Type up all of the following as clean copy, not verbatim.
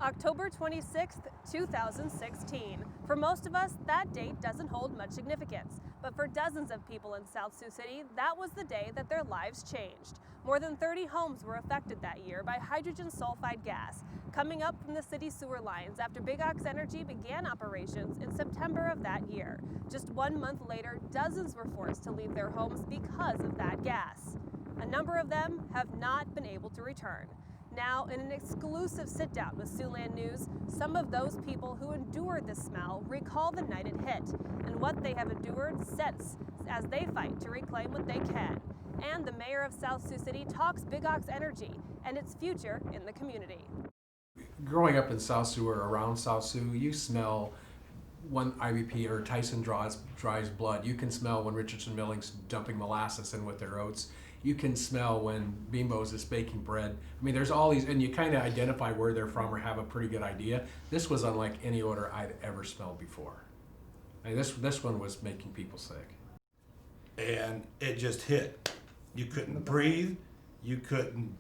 October 26th, 2016. For most of us, that date doesn't hold much significance. But for dozens of people in South Sioux City, that was the day that their lives changed. More than 30 homes were affected that year by hydrogen sulfide gas, coming up from the city sewer lines after Big Ox Energy began operations in September of that year. Just 1 month later, dozens were forced to leave their homes because of that gas. A number of them have not been able to return. Now, in an exclusive sit-down with Siouxland News, some of those people who endured the smell recall the night it hit and what they have endured since as they fight to reclaim what they can. And the mayor of South Sioux City talks Big Ox Energy and its future in the community. Growing up in South Sioux or around South Sioux, you smell when IBP or Tyson dries blood. You can smell when Richardson Milling's dumping molasses in with their oats. You can smell when Bimbo's is baking bread. I mean, there's all these, and you kind of identify where they're from or have a pretty good idea. This was unlike any odor I'd ever smelled before. I mean, this one was making people sick. And it just hit. You couldn't breathe. You couldn't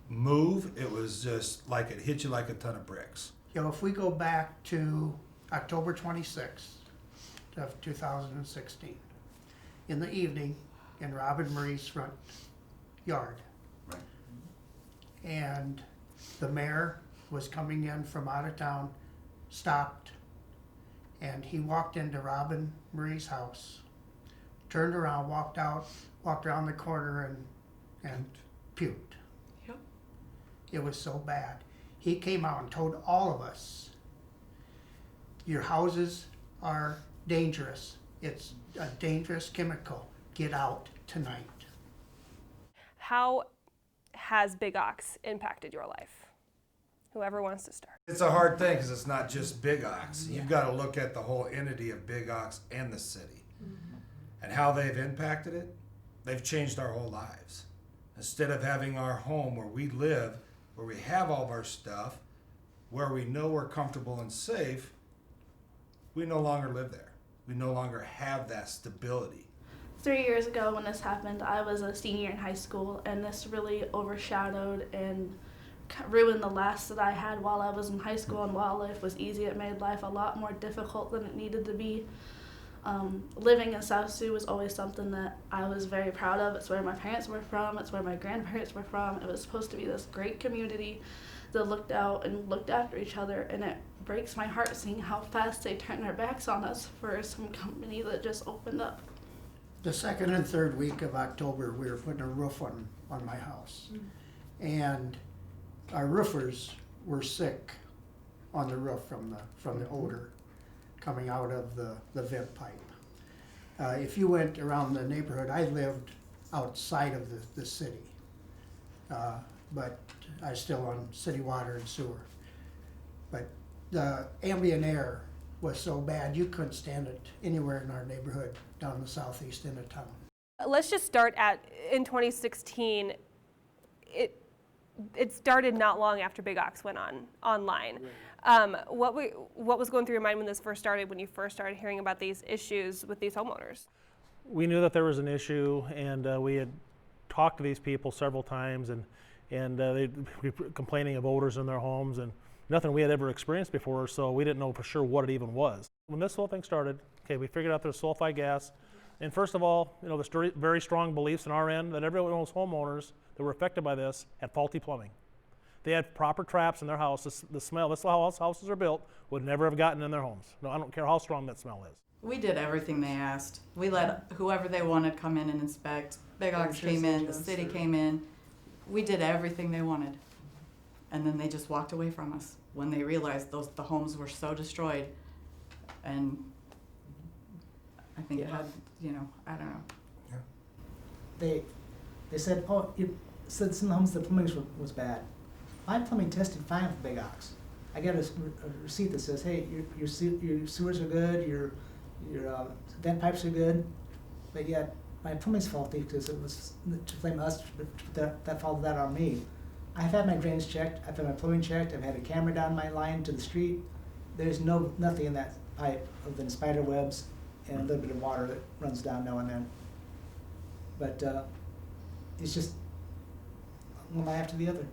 move. It was just like it hit you like a ton of bricks. You know, if we go back to October 26th of 2016, in the evening in Robin Marie's front yard. Right. And the mayor was coming in from out of town, stopped, and he walked into Robin Marie's house, turned around, walked out, walked around the corner and puked. Yep. It was so bad. He came out and told all of us, your houses are dangerous. It's a dangerous chemical. Get out tonight. How has Big Ox impacted your life? Whoever wants to start. It's a hard thing because it's not just Big Ox. You've got to look at the whole entity of Big Ox and the city. Mm-hmm. And how they've impacted it. They've changed our whole lives. Instead of having our home where we live, where we have all of our stuff, where we know we're comfortable and safe, we no longer live there. We no longer have that stability. 3 years ago when this happened, I was a senior in high school, and this really overshadowed and ruined the last that I had while I was in high school. And while life was easy, it made life a lot more difficult than it needed to be. Living in South Sioux was always something that I was very proud of. It's where my parents were from. It's where my grandparents were from. It was supposed to be this great community that looked out and looked after each other, and it breaks my heart seeing how fast they turned their backs on us for some company that just opened up. The second and third week of October, we were putting a roof on my house. And our roofers were sick on the roof from the odor coming out of the vent pipe. If you went around the neighborhood, I lived outside of the city, but I was still on city water and sewer. But the ambient air was so bad you couldn't stand it anywhere in our neighborhood down the southeast end of town. Let's just start in 2016. It started not long after Big Ox went online. Right. What was going through your mind when this first started, when you first started hearing about these issues with these homeowners? We knew that there was an issue, and we had talked to these people several times, and they'd be complaining of odors in their homes and nothing we had ever experienced before, so we didn't know for sure what it even was. When this whole thing started, okay, we figured out there's sulfide gas, and first of all, you know, there's very strong beliefs on our end that every one of those homeowners that were affected by this had faulty plumbing. They had proper traps in their house. The smell, that's how houses are built, would never have gotten in their homes. No, I don't care how strong that smell is. We did everything they asked. We let whoever they wanted come in and inspect. Big Ox came in, the city came in. We did everything they wanted. And then they just walked away from us when they realized the homes were so destroyed. And I think it had, I don't know. Yeah. They said, oh, you said some homes the plumbing was bad. My plumbing tested fine with Big Ox. I got a receipt that says, hey, your sewers are good, your vent pipes are good, but yet my plumbing's faulty because it was to blame us, that followed that on me. I've had my drains checked, I've had my plumbing checked, I've had a camera down my line to the street. There's nothing in that pipe other than spider webs and a little bit of water that runs down now and then. But it's just one eye after the other.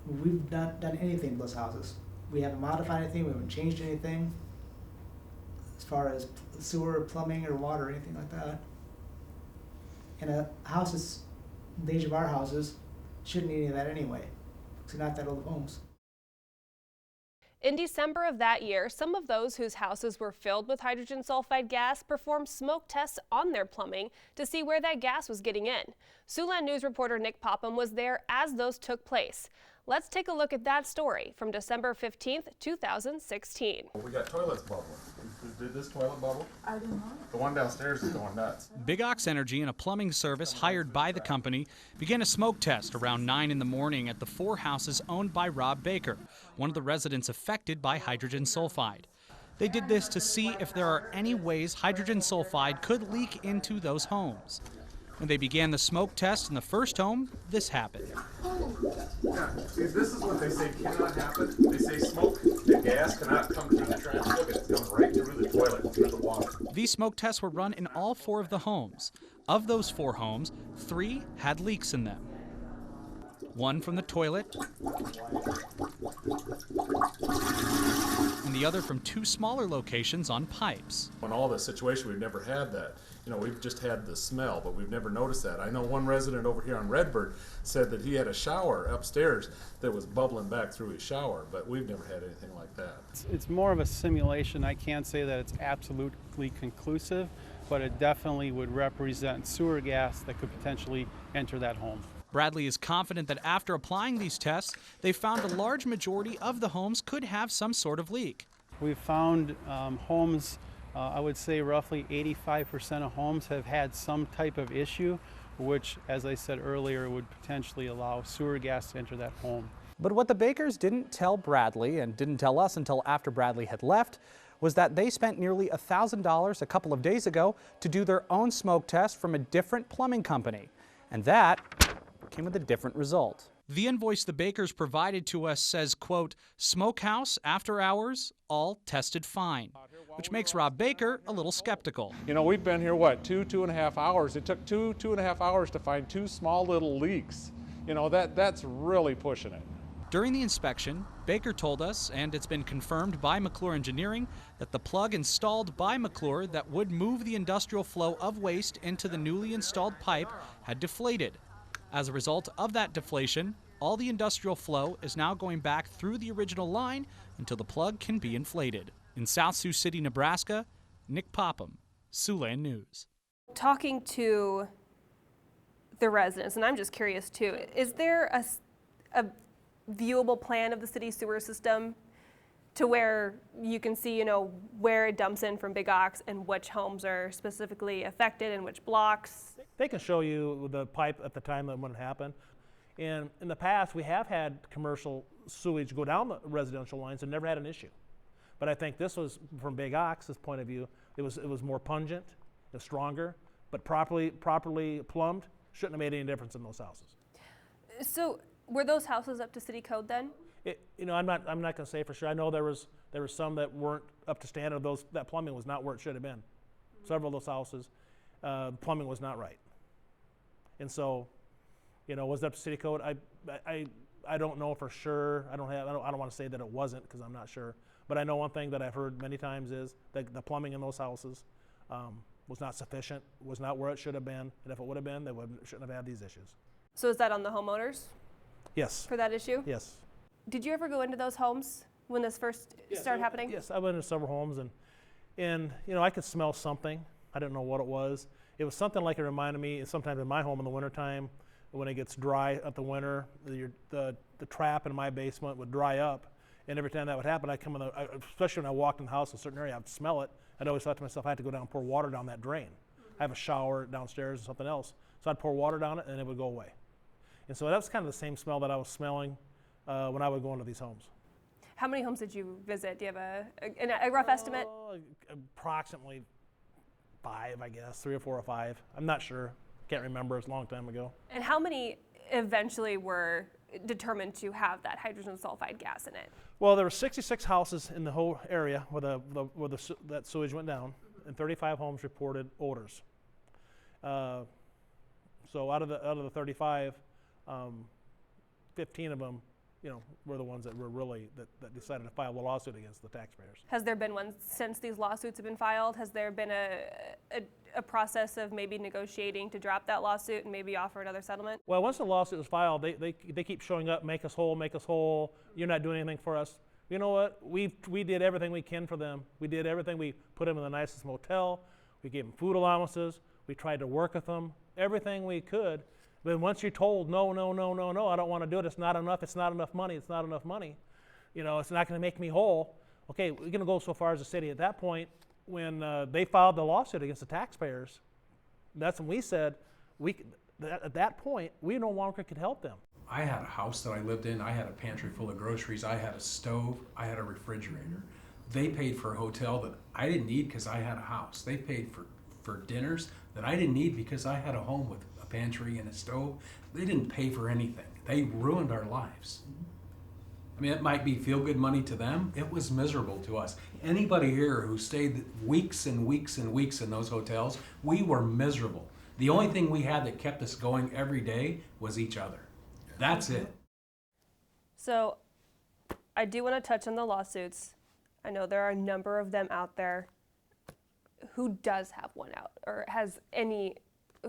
We've not done anything to those houses. We haven't modified anything, we haven't changed anything as far as sewer, plumbing, or water, or anything like that. And a house is, the age of our houses, shouldn't need any of that anyway, because they're not that old homes. In December of that year, some of those whose houses were filled with hydrogen sulfide gas performed smoke tests on their plumbing to see where that gas was getting in. Siouxland News reporter Nick Popham was there as those took place. Let's take a look at that story from December 15th, 2016. We got toilets bubbling. Did this toilet bubble? I did not. The one downstairs is going nuts. Big Ox Energy and a plumbing service hired by the company began a smoke test around 9 in the morning at the 4 houses owned by Rob Baker, one of the residents affected by hydrogen sulfide. They did this to see if there are any ways hydrogen sulfide could leak into those homes. When they began the smoke test in the first home, this happened. Yeah, see, this is what they say cannot happen. They say smoke and gas cannot come through the trench. Look, it's coming right through the toilet, through the water. These smoke tests were run in all 4 of the homes. Of those 4 homes, 3 had leaks in them. 1 from the toilet, and the other from 2 smaller locations on pipes. In all this situation, we've never had that. You know, we've just had the smell, but we've never noticed that. I know one resident over here on Redbird said that he had a shower upstairs that was bubbling back through his shower, but we've never had anything like that. It's more of a simulation. I can't say that it's absolutely conclusive, but it definitely would represent sewer gas that could potentially enter that home. Bradley is confident that after applying these tests, they found a large majority of the homes could have some sort of leak. We've found homes, I would say roughly 85% of homes have had some type of issue, which, as I said earlier, would potentially allow sewer gas to enter that home. But what the Bakers didn't tell Bradley, and didn't tell us until after Bradley had left, was that they spent nearly $1,000 a couple of days ago to do their own smoke test from a different plumbing company. And that came with a different result. The invoice the Bakers provided to us says, quote, smokehouse, after hours, all tested fine, which makes Rob Baker a little skeptical. You know, we've been here, what, 2.5 hours? It took 2.5 hours to find 2 small little leaks. You know, that's really pushing it. During the inspection, Baker told us, and it's been confirmed by McClure Engineering, that the plug installed by McClure that would move the industrial flow of waste into the newly installed pipe had deflated. As a result of that deflation, all the industrial flow is now going back through the original line until the plug can be inflated. In South Sioux City, Nebraska, Nick Popham, Siouxland News. Talking to the residents, and I'm just curious too, is there a viewable plan of the city sewer system to where you can see, you know, where it dumps in from Big Ox and which homes are specifically affected and which blocks? They can show you the pipe at the time when it happened. And in the past, we have had commercial sewage go down the residential lines and never had an issue. But I think this was, from Big Ox's point of view, it was more pungent, it was stronger, but properly plumbed, shouldn't have made any difference in those houses. So were those houses up to city code then? You know, I'm not going to say for sure. I know there was some that weren't up to standard. That plumbing was not where it should have been. Several of those houses, the plumbing was not right. And so, you know, was it up to city code? I don't know for sure. I don't want to say that it wasn't because I'm not sure. But I know one thing that I've heard many times is that the plumbing in those houses was not sufficient, was not where it should have been, and if it would have been, they shouldn't have had these issues. So is that on the homeowners? Yes. For that issue? Yes. Did you ever go into those homes when this first started happening? Yes, I went into several homes and you know, I could smell something. I didn't know what it was. It was something like it reminded me, sometimes in my home in the wintertime, when it gets dry at the winter, the trap in my basement would dry up. And every time that would happen, I'd come in, especially when I walked in the house in a certain area, I'd smell it. I'd always thought to myself, I had to go down and pour water down that drain. I have a shower downstairs and something else. So I'd pour water down it and it would go away. And so that was kind of the same smell that I was smelling when I would go into these homes. How many homes did you visit? Do you have a rough estimate? Approximately 5, I guess, 3 or 4 or 5. I'm not sure. Can't remember. It's a long time ago. And how many eventually were determined to have that hydrogen sulfide gas in it? Well, there were 66 houses in the whole area where that sewage went down, and 35 homes reported odors. So out of the 35, 15 of them, were the ones that were really, that decided to file a lawsuit against the taxpayers. Has there been one since these lawsuits have been filed? Has there been a process of maybe negotiating to drop that lawsuit and maybe offer another settlement? Well, once the lawsuit was filed, they keep showing up, make us whole, you're not doing anything for us. You know what, we did everything we can for them. We did everything. We put them in the nicest motel, we gave them food allowances, we tried to work with them, everything we could. But once you're told, no, I don't want to do it, it's not enough money, it's not enough money, it's not going to make me whole. Okay, we're going to go so far as a city. At that point, when they filed the lawsuit against the taxpayers, that's when we said, at that point, we no longer could help them. I had a house that I lived in, I had a pantry full of groceries, I had a stove, I had a refrigerator. They paid for a hotel that I didn't need because I had a house. They paid for dinners that I didn't need because I had a home with a pantry and a stove. They didn't pay for anything. They ruined our lives. I mean, it might be feel-good money to them. It was miserable to us. Anybody here who stayed weeks and weeks and weeks in those hotels, we were miserable. The only thing we had that kept us going every day was each other. That's it. So I do want to touch on the lawsuits. I know there are a number of them out there. Who does have one out, or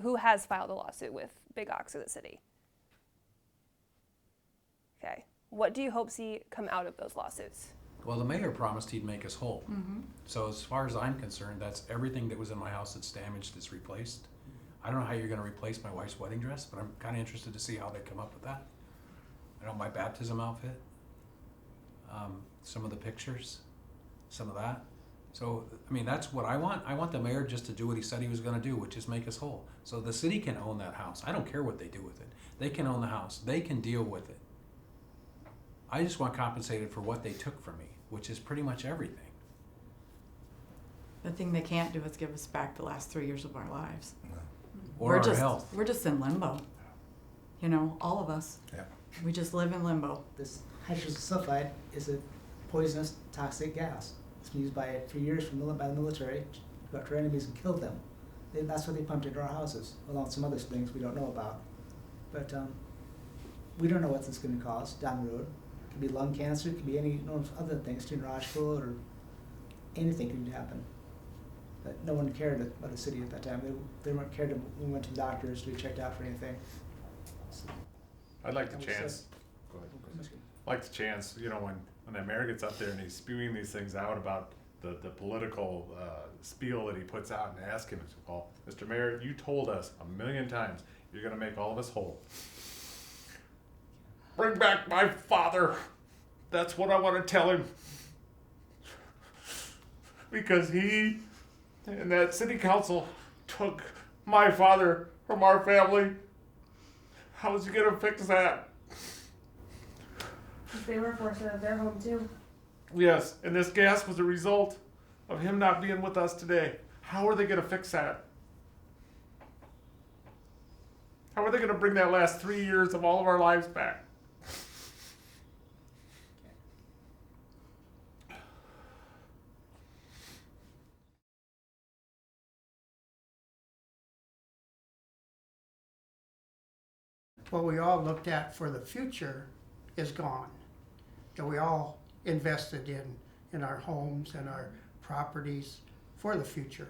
who has filed a lawsuit with Big Ox or the city? Okay. What do you hope see come out of those lawsuits? Well, the mayor promised he'd make us whole. Mm-hmm. So as far as I'm concerned, that's everything that was in my house that's damaged is replaced. I don't know how you're going to replace my wife's wedding dress, but I'm kind of interested to see how they come up with that. I know my baptism outfit, some of the pictures, some of that. So, I mean, that's what I want. I want the mayor just to do what he said he was going to do, which is make us whole. So the city can own that house. I don't care what they do with it. They can own the house. They can deal with it. I just want compensated for what they took from me, which is pretty much everything. The thing they can't do is give us back the last 3 years of our lives. Or our health. We're just in limbo. All of us. Yeah. We just live in limbo. This hydrogen sulfide is a poisonous, toxic gas. It's been used for years by the military to go after enemies and kill them. That's what they pumped into our houses, along with some other things we don't know about. But we don't know what this is going to cause down the road. It could be lung cancer, it could be any other things, neurological, or anything could happen. But no one cared about the city at that time. They weren't cared when we went to the doctors to be checked out for anything. So, I'd like the chance. Go ahead. Like the chance, when the mayor gets up there and he's spewing these things out about the political spiel that he puts out, and ask him, well, Mr. Mayor, you told us 1,000,000 times you're going to make all of us whole. Bring back my father. That's what I want to tell him. Because he and that city council took my father from our family. How's he going to fix that? They were forced out of their home too. Yes, and this gas was a result of him not being with us today. How are they going to fix that? How are they going to bring that last 3 years of all of our lives back? What we all looked at for the future is gone. That we all invested in our homes and our properties for the future.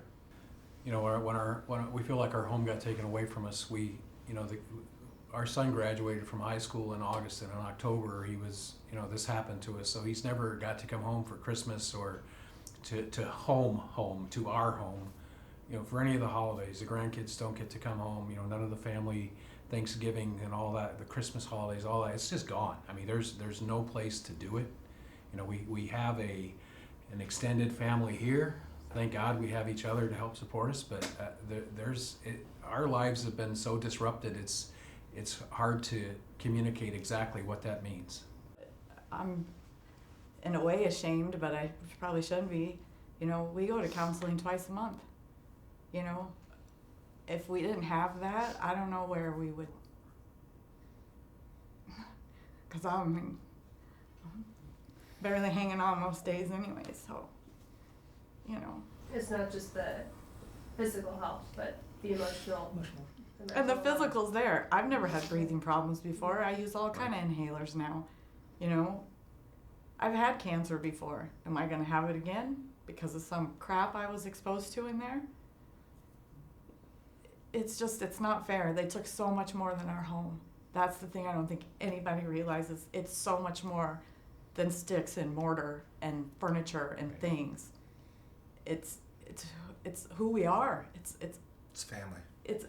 When we feel like our home got taken away from us, our son graduated from high school in August, and in October he was, this happened to us. So he's never got to come home for Christmas or to home, to our home. For any of the holidays, the grandkids don't get to come home. None of the family Thanksgiving and all that, the Christmas holidays, all that, it's just gone. I mean, there's no place to do it. We have an extended family here. Thank God we have each other to help support us, but our lives have been so disrupted, it's hard to communicate exactly what that means. I'm in a way ashamed, but I probably shouldn't be. We go to counseling twice a month. If we didn't have that, I don't know where we would, because I'm barely hanging on most days anyway, so, It's not just the physical health, but the emotional. And the physical's there. I've never had breathing problems before. I use all kind of inhalers now. You know, I've had cancer before. Am I going to have it again because of some crap I was exposed to in there? It's not fair. They took so much more than our home. That's the thing I don't think anybody realizes. It's so much more than sticks and mortar and furniture and things. It's who we are. It's family. It's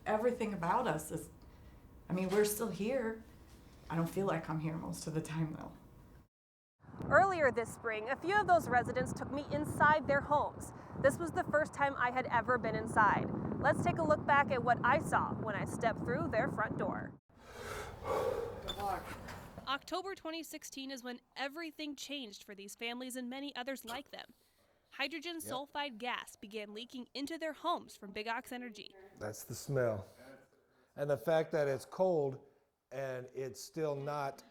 everything about us. We're still here. I don't feel like I'm here most of the time though. Earlier this spring, a few of those residents took me inside their homes. This was the first time I had ever been inside. Let's take a look back at what I saw when I stepped through their front door. October 2016 is when everything changed for these families and many others like them. Hydrogen sulfide gas began leaking into their homes from Big Ox Energy. That's the smell. And the fact that it's cold and it's still not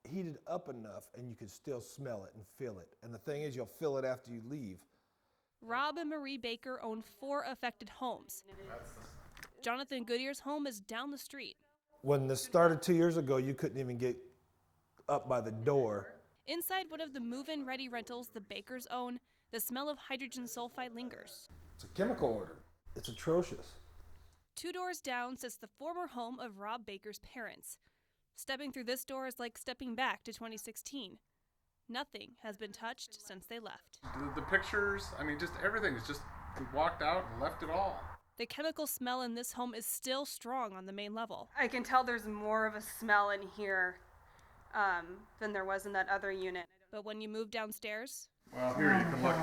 heated up enough, and you can still smell it and feel it. And the thing is, you'll feel it after you leave. Rob and Marie Baker own 4 affected homes. Jonathan Goodyear's home is down the street. When this started 2 years ago, you couldn't even get up by the door. Inside one of the move-in ready rentals the Bakers own, the smell of hydrogen sulfide lingers. It's a chemical odor. It's atrocious. 2 doors down sits the former home of Rob Baker's parents. Stepping through this door is like stepping back to 2016. Nothing has been touched since they left. The pictures, just everything is just, we walked out and left it all. The chemical smell in this home is still strong on the main level. I can tell there's more of a smell in here than there was in that other unit. But when you move downstairs, Well, here you can look.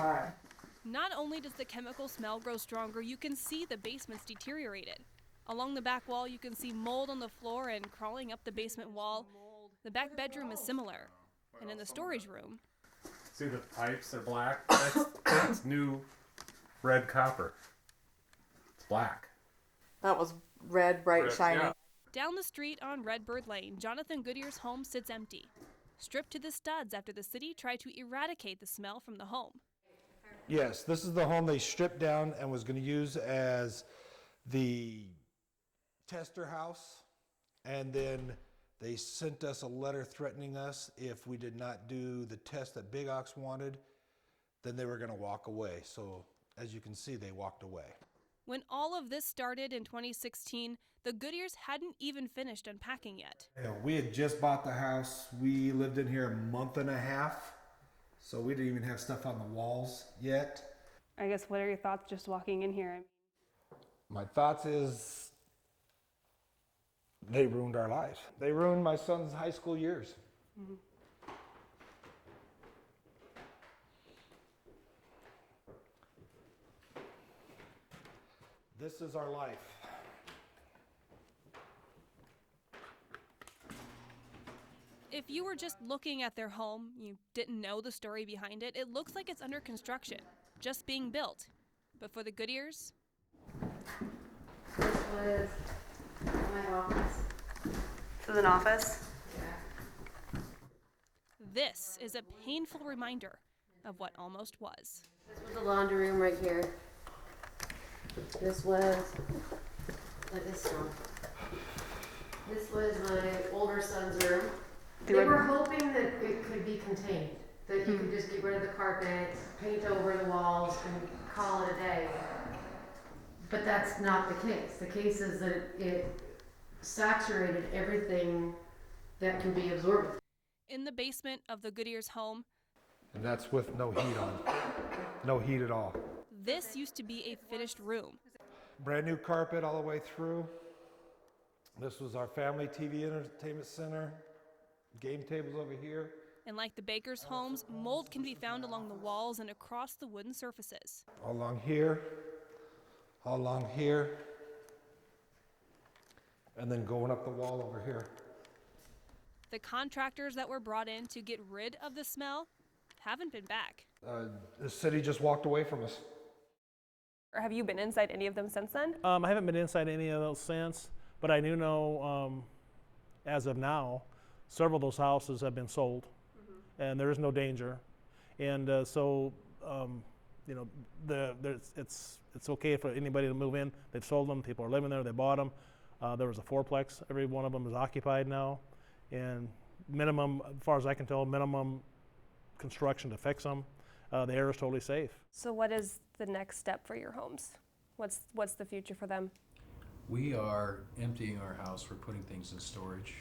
not only does the chemical smell grow stronger, you can see the basement's deteriorated. Along the back wall, you can see mold on the floor, and crawling up the basement wall, the back bedroom is similar. And in the storage room, See the pipes are black? That's new red copper. It's black. That was red, bright, Red, shiny. yeah. down the street on Redbird Lane, Jonathan Goodyear's home sits empty, stripped to the studs after the city tried to eradicate the smell from the home. Yes, this is the home they stripped down and was going to use as the tester house. And then they sent us a letter threatening us if we did not do the test that Big Ox wanted, then they were going to walk away. So as you can see, they walked away. When all of this started in 2016, the Goodyears hadn't even finished unpacking yet. We had just bought the house. We lived in here a month and a half, so we didn't even have stuff on the walls yet. I guess, what are your thoughts just walking in here? My thoughts is they ruined our lives. They ruined my son's high school years. Mm-hmm. This is our life. If you were just looking at their home, you didn't know the story behind it, it looks like it's under construction, just being built. But for the Goodyears, this was my office. this is an office. Yeah. This is a painful reminder of what almost was. This was the laundry room right here. This was, like this one. This was my older son's room. They were hoping that it could be contained, that you could just get rid of the carpet, paint over the walls, and call it a day. But that's not the case. The case is that it saturated everything that can be absorbed. In the basement of the Goodyears' home, And that's with no heat on. No heat at all. this used to be a finished room. Brand new carpet all the way through. This was our family TV entertainment center. Game tables over here. And like the Bakers' homes, mold can be found along the walls and across the wooden surfaces. All along here. All along here. And then going up the wall over here. The contractors that were brought in to get rid of the smell haven't been back. The city just walked away from us. Or have you been inside any of them since then? I haven't been inside any of those since, but I do know as of now, several of those houses have been sold, and there is no danger. And so, it's okay for anybody to move in. They've sold them. People are living there. They bought them. There was a fourplex. Every one of them is occupied now, and minimum, as far as I can tell, minimum construction to fix them. The air is totally safe. So what is the next step for your homes? What's the future for them? We are emptying our house. We're putting things in storage.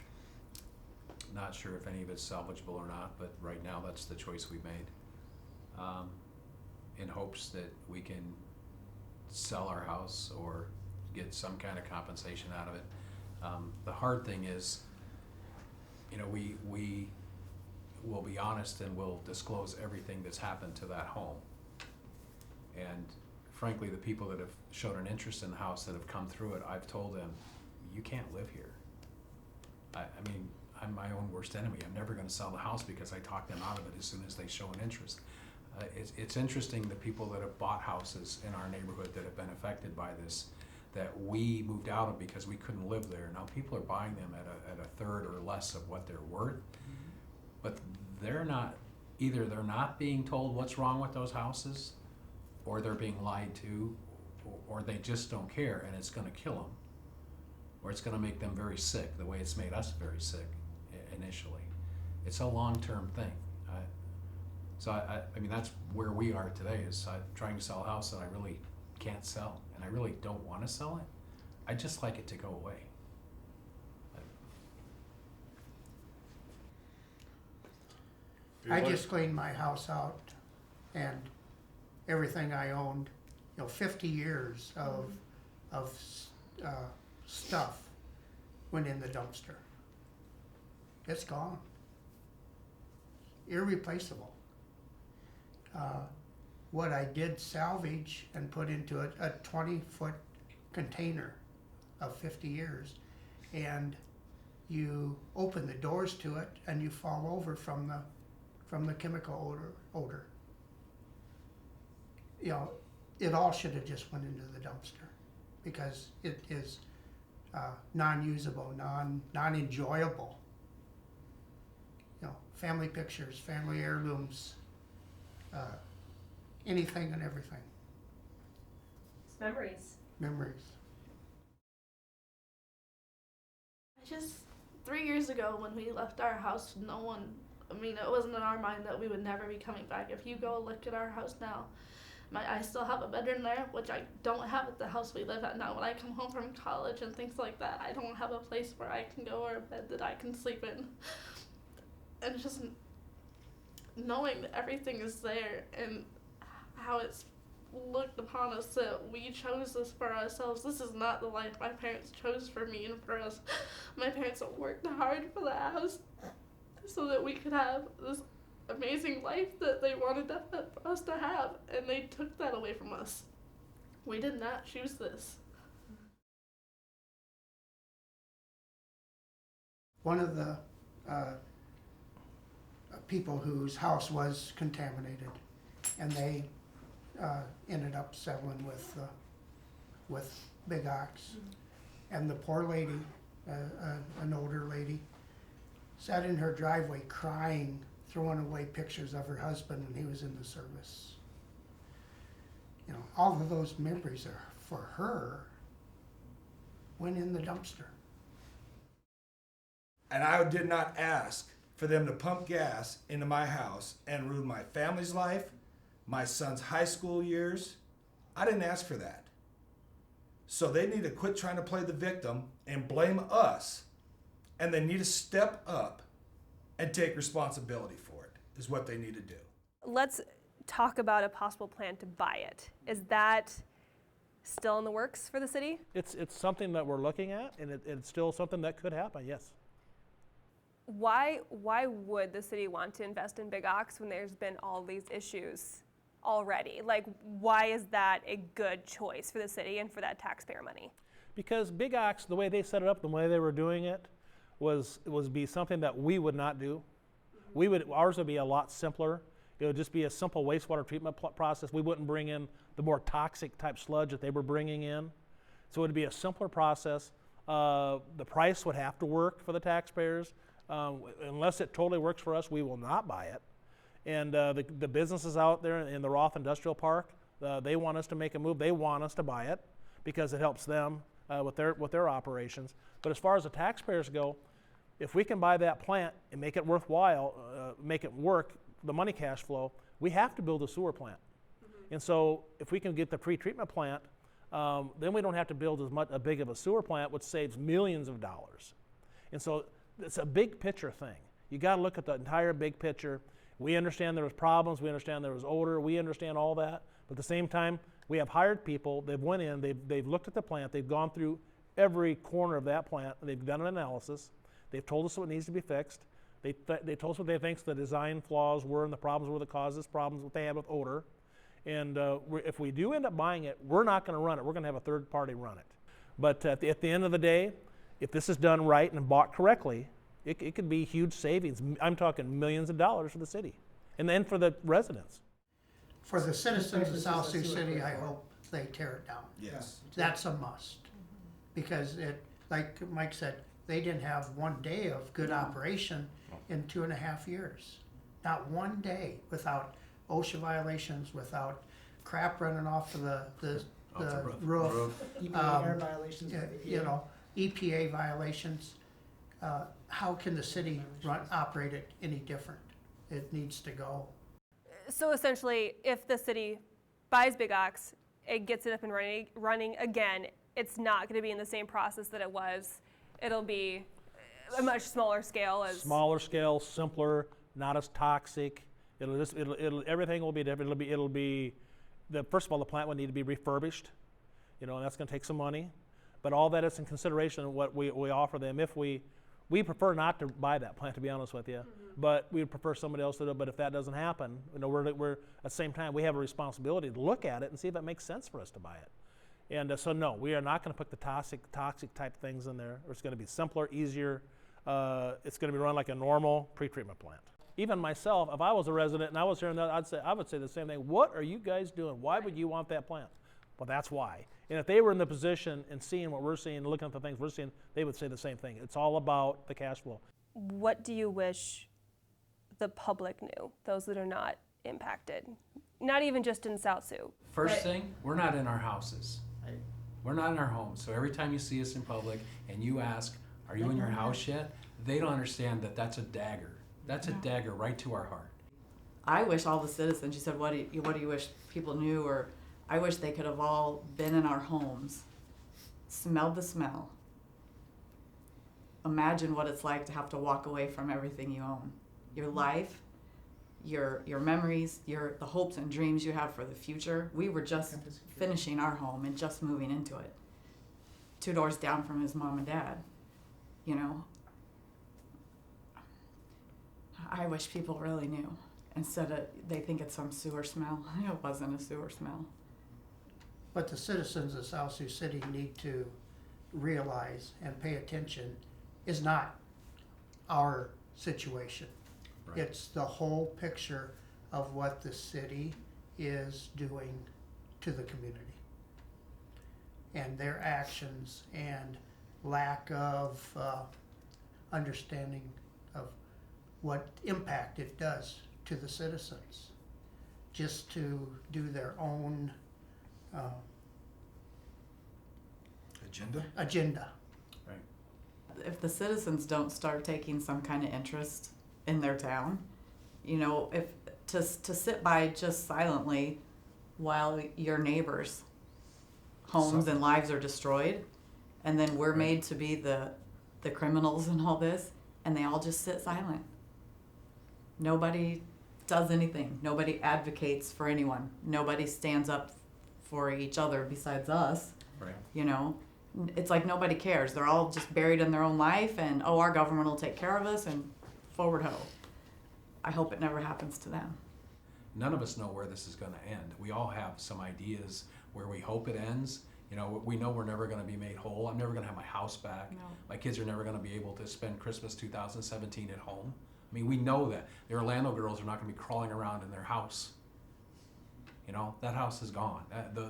Not sure if any of it's salvageable or not, but right now that's the choice we made. In hopes that we can sell our house or get some kind of compensation out of it. The hard thing is, you know, we will be honest and we'll disclose everything that's happened to that home. And frankly, the people that have shown an interest in the house that have come through it, I've told them, you can't live here. I mean, I'm my own worst enemy. I'm never going to sell the house because I talk them out of it as soon as they show an interest. It's interesting, the people that have bought houses in our neighborhood that have been affected by this, that we moved out of because we couldn't live there. Now people are buying them at a third or less of what they're worth, but they're not being told what's wrong with those houses, or they're being lied to, or they just don't care, and it's going to kill them, or it's going to make them very sick the way it's made us very sick initially. It's a long-term thing. So I mean, that's where we are today, is trying to sell a house that I really can't sell, and I really don't want to sell it. I just like it to go away. I just cleaned my house out, and everything I owned, 50 years of stuff went in the dumpster. It's gone. Irreplaceable. What I did salvage and put into a 20-foot container of 50 years, and you open the doors to it and you fall over from the chemical odor. It all should have just went into the dumpster, because it is non-usable, non-enjoyable. Family pictures, family heirlooms, anything and everything. It's memories. Memories. 3 years ago when we left our house, it wasn't in our mind that we would never be coming back. If you go look at our house now, I still have a bedroom there, which I don't have at the house we live at now. When I come home from college and things like that, I don't have a place where I can go or a bed that I can sleep in. And just knowing that everything is there and how it's looked upon us, that we chose this for ourselves. This is not the life my parents chose for me and for us. My parents have worked hard for the house so that we could have this amazing life that they wanted us to have, and they took that away from us. We did not choose this. One of the people whose house was contaminated, and they ended up settling with Big Ox. And the poor lady, an older lady, sat in her driveway crying, throwing away pictures of her husband when he was in the service. All of those memories are for her went in the dumpster. And I did not ask for them to pump gas into my house and ruin my family's life, my son's high school years. I didn't ask for that. So they need to quit trying to play the victim and blame us, and they need to step up and take responsibility for it, is what they need to do. Let's talk about a possible plan to buy it. Is that still in the works for the city? It's something that we're looking at, and it's still something that could happen, yes. Why would the city want to invest in Big Ox when there's been all these issues already? Like, why is that a good choice for the city and for that taxpayer money? Because Big Ox, the way they set it up, the way they were doing it, was be something that we would not do. Ours would be a lot simpler. It would just be a simple wastewater treatment process. We wouldn't bring in the more toxic type sludge that they were bringing in. So it would be a simpler process. The price would have to work for the taxpayers. Unless it totally works for us, we will not buy it. And the businesses out there in the Roth Industrial Park, they want us to make a move. They want us to buy it because it helps them with their operations. But as far as the taxpayers go, if we can buy that plant and make it worthwhile, make it work, the money cash flow, we have to build a sewer plant. And so if we can get the pre-treatment plant, then we don't have to build as big of a sewer plant, which saves millions of dollars. And so it's a big picture thing. You got to look at the entire big picture. We understand there was problems, we understand there was odor, we understand all that, but at the same time, we have hired people, they've went in, they've looked at the plant, they've gone through every corner of that plant, they've done an analysis, they've told us what needs to be fixed, they told us what they think the design flaws were and the problems were that caused this problems what they had with odor. And if we do end up buying it, we're not going to run it. We're going to have a third party run it. But at the end of the day, if this is done right and bought correctly, it could be huge savings. I'm talking millions of dollars for the city and then for the residents. For the citizens of South Sioux City, I hope they tear it down. Yes. That's a must. Because like Mike said, they didn't have one day of good operation in 2.5 years. Not one day without OSHA violations, without crap running off of the roof. EPA air violations. EPA violations. How can the city operate it any different? It needs to go. So essentially, if the city buys Big Ox, it gets it up and running again, it's not going to be in the same process that it was. It'll be a much smaller scale. Smaller scale, simpler, not as toxic. Everything will be different. First of all, the plant will need to be refurbished, and that's going to take some money. But all that is in consideration of what we offer them. If we prefer not to buy that plant, to be honest with you, but we would prefer somebody else to do it. But if that doesn't happen, we're at the same time we have a responsibility to look at it and see if it makes sense for us to buy it. And so no, we are not going to put the toxic type things in there. It's going to be simpler, easier. It's going to be run like a normal pre-treatment plant. Even myself, if I was a resident and I was hearing that, I would say the same thing. What are you guys doing? Why would you want that plant? Well, that's why. And if they were in the position and seeing what we're seeing, looking at the things we're seeing, they would say the same thing. It's all about the cash flow. What do you wish the public knew, those that are not impacted? Not even just in South Sioux. First thing, we're not in our houses. We're not in our homes. So every time you see us in public and you ask, are you in your house yet? They don't understand that that's a dagger. That's a dagger right to our heart. I wish all the citizens, you said, what do you wish people knew? Or I wish they could have all been in our homes, smelled the smell. Imagine what it's like to have to walk away from everything you own. Your life, your memories, the hopes and dreams you have for the future. We were just finishing our home and just moving into it. 2 doors down from his mom and dad, I wish people really knew. Instead of, they think it's some sewer smell. It wasn't a sewer smell. What the citizens of South Sioux City need to realize and pay attention is not our situation. Right. It's the whole picture of what the city is doing to the community. And their actions and lack of understanding of what impact it does to the citizens, just to do their own agenda. Right. If the citizens don't start taking some kind of interest in their town, if to sit by just silently while your neighbors' homes and lives are destroyed, and then we're made to be the criminals in all this, and they all just sit silent. Nobody does anything. Nobody advocates for anyone. Nobody stands up for each other besides us. Right. It's like nobody cares. They're all just buried in their own life, and our government will take care of us, and forward ho. I hope it never happens to them. None of us know where this is going to end. We all have some ideas where we hope it ends. We know we're never going to be made whole. I'm never going to have my house back. No. My kids are never going to be able to spend Christmas 2017 at home. I mean, we know that. The Orlando girls are not going to be crawling around in their house. That house is gone.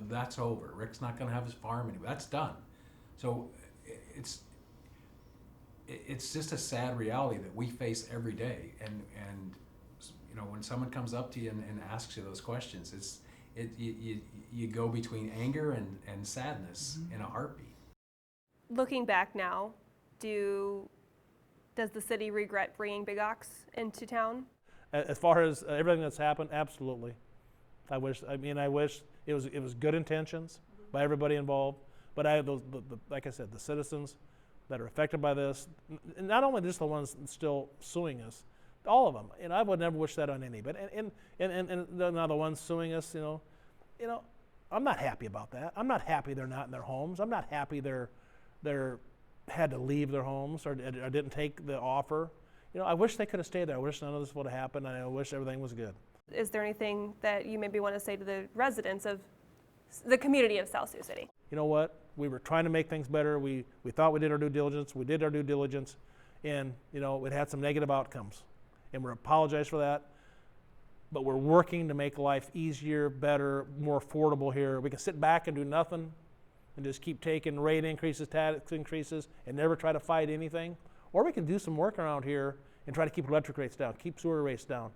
That's over. Rick's not going to have his farm anymore. That's done. So it's just a sad reality that we face every day. And when someone comes up to you and asks you those questions, you go between anger and sadness in a heartbeat. Looking back now, do Does the city regret bringing Big Ox into town? As far as everything that's happened, absolutely. I wish it was good intentions by everybody involved, but like I said, the citizens that are affected by this, and not only just the ones still suing us, all of them. And I would never wish that on anybody. And now the ones suing us, you know, I'm not happy about that. I'm not happy they're not in their homes. I'm not happy they're had to leave their homes or didn't take the offer. You know, I wish they could have stayed there. I wish none of this would have happened, and I wish everything was good. Is there anything that you maybe want to say to the residents of the community of South Sioux City? You know what? We were trying to make things better. We thought we did our due diligence. We did our due diligence, and you know, it had some negative outcomes, and we apologize for that. But we're working to make life easier, better, more affordable here. We can sit back and do nothing and just keep taking rate increases, tax increases, and never try to fight anything. Or we can do some work around here and try to keep electric rates down, keep sewer rates down.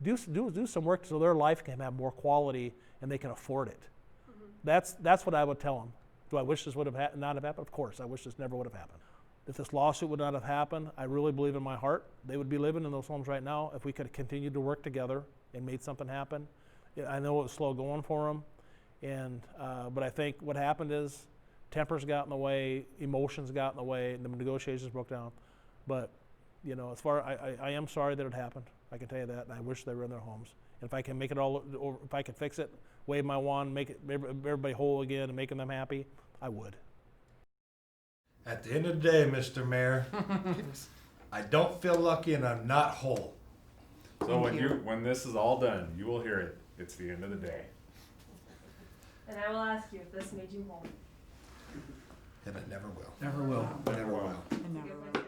Do some work so their life can have more quality and they can afford it. Mm-hmm. That's what I would tell them. Do I wish this would have not have happened? Of course, I wish this never would have happened. If this lawsuit would not have happened, I really believe in my heart they would be living in those homes right now if we could have continued to work together and made something happen. I know it was slow going for them, but I think what happened is tempers got in the way, emotions got in the way, and the negotiations broke down. But you know, I am sorry that it happened. I can tell you that, and I wish they were in their homes. And if I can make it all, or if I can fix it, wave my wand, make everybody whole again, and making them happy, I would. At the end of the day, Mr. Mayor, I don't feel lucky and I'm not whole. So when this is all done, you will hear it. It's the end of the day. And I will ask you if this made you whole. And it never will. Never will. Never will. I never will.